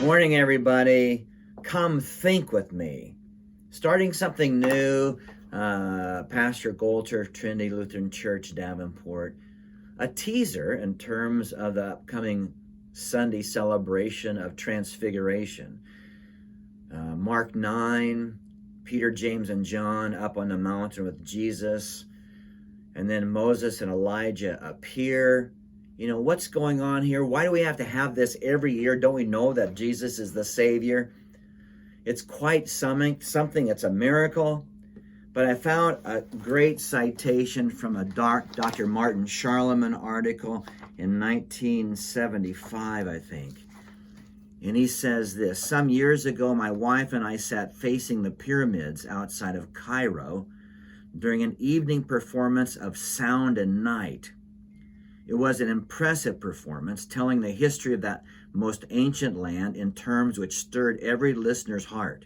Morning, everybody. Come think with me. Starting something new, Pastor Golter, Trinity Lutheran Church, Davenport. A teaser in terms of the upcoming Sunday celebration of Transfiguration. Mark 9, Peter, James, and John up on the mountain with Jesus. And then Moses and Elijah appear. You know, what's going on here? Why do we have to have this every year? Don't we know that Jesus is the Savior? It's quite something. It's a miracle. But I found a great citation from a Dr. Martin Charlemagne article in 1975, I think. And he says this: some years ago, my wife and I sat facing the pyramids outside of Cairo during an evening performance of Sound and Night. It was an impressive performance, telling the history of that most ancient land in terms which stirred every listener's heart.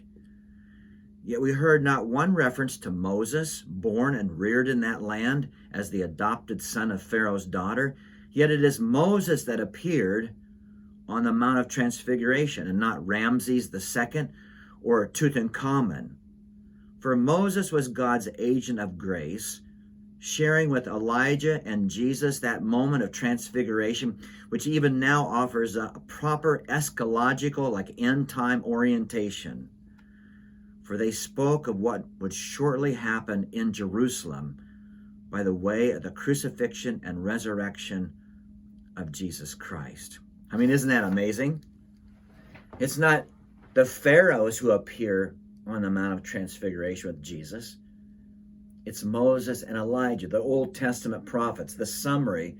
Yet we heard not one reference to Moses, born and reared in that land as the adopted son of Pharaoh's daughter. Yet it is Moses that appeared on the Mount of Transfiguration, and not Ramses II or Tutankhamun. For Moses was God's agent of grace, sharing with Elijah and Jesus that moment of transfiguration, which even now offers a proper eschatological, like end-time orientation. For they spoke of what would shortly happen in Jerusalem by the way of the crucifixion and resurrection of Jesus Christ. I mean, isn't that amazing? It's not the pharaohs who appear on the Mount of Transfiguration with Jesus. It's Moses and Elijah, the Old Testament prophets, the summary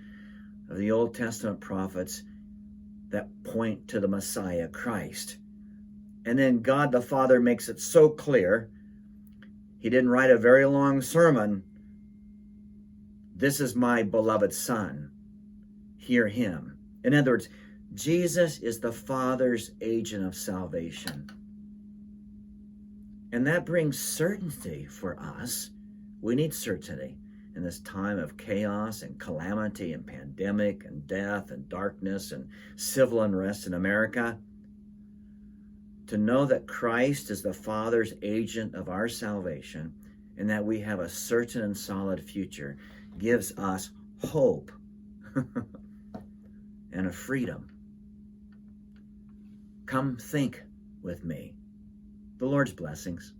of the Old Testament prophets that point to the Messiah, Christ. And then God the Father makes it so clear. He didn't write a very long sermon. This is my beloved Son. Hear him. In other words, Jesus is the Father's agent of salvation. And that brings certainty for us. We need certainty in this time of chaos and calamity and pandemic and death and darkness and civil unrest in America. To know that Christ is the Father's agent of our salvation and that we have a certain and solid future gives us hope and a freedom. Come think with me. The Lord's blessings.